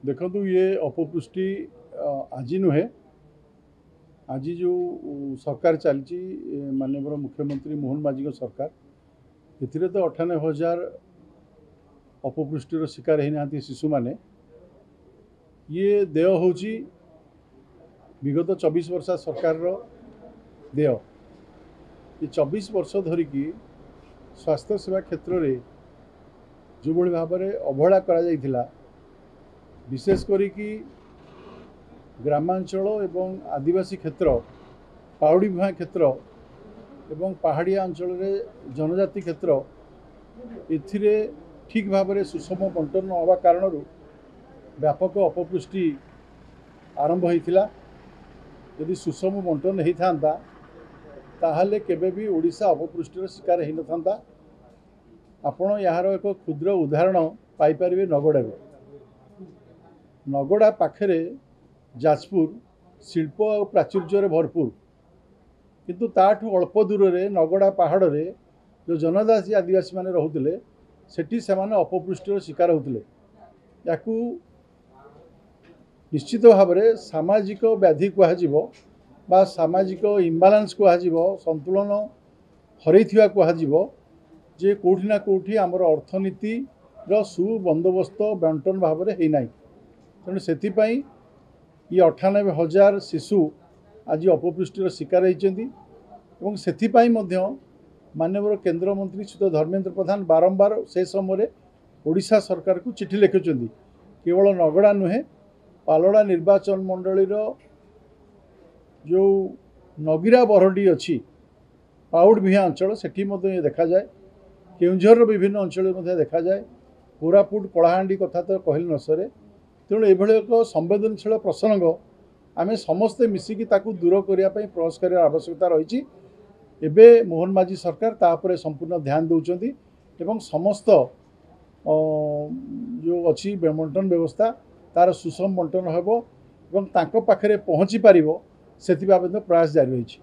देखो ये अपपुष्टि आज नुहे आज जो सरकार चलती माननीय मुख्यमंत्री मोहन माझी सरकार ए तो 98,000 अपपुष्टिर शिकार होना शिशु मैंने ये देय हूँ विगत 24 वर्ष सरकार देय ये 24 वर्ष धरिकी स्वास्थ्य सेवा क्षेत्र में जो भाई भाव में अवहेला करा विशेष करी ग्रामांचल एवं आदिवासी क्षेत्र पहाड़ी भूआ क्षेत्र एवं पहाड़िया अंचल जनजाति क्षेत्र एथिरे ठीक भाव में सुषम बंटन हवा कारण व्यापक अपपुष्टि आरंभ होता यदि सुषम बंटन होता ताहले केबे भी ओडिशा अपपुष्टिर शिकार हो न था। आपण यार एक क्षुद्र उदाहरण पाइपर नगड़ा नगड़ा पाखे जाजपुर शिल्प और प्राचुर्य भरपूर किंतु ताठू अल्प दूर में नगड़ा पहाड़ रे जो जनजाति आदिवासी माने रहुले सेठी से अपपुष्टिर शिकार होते या निश्चित भाव में सामाजिक व्याधि कह सामाजिक इम्बालांस कह संतुलन हरई कह जे कोठी ना कोठी आमर अर्थनीति सुबंदोबस्त बंटन भाव में होना तेणु से ये 98,000 शिशु आज अपपुष्टिर शिकार होती से माननीय केंद्र मंत्री श्री धर्मेंद्र प्रधान बारंबार से समय ओडिशा सरकार को चिठी लिखुं केवल नगड़ा नुहे पालड़ा निर्वाचन मंडलीर जो नगीरा बरडी अच्छी पाउड भिया अंचल से देखा जाए केउंझर विभिन्न अंचल देखा जाए कोरापुट कलाहांडी कथा तो कहल न सरे तेणु ये एक संवेदनशील प्रसंग आम समस्ते मिसिकी ताकू दूर करने प्रयास कर आवश्यकता रही एबे मोहन माझी सरकार तापर संपूर्ण ध्यान दौरान एवं समस्त जो अच्छी बंटन व्यवस्था तार सुषम बंटन होब पाखे पहुँची पार से प्रयास जारी रही।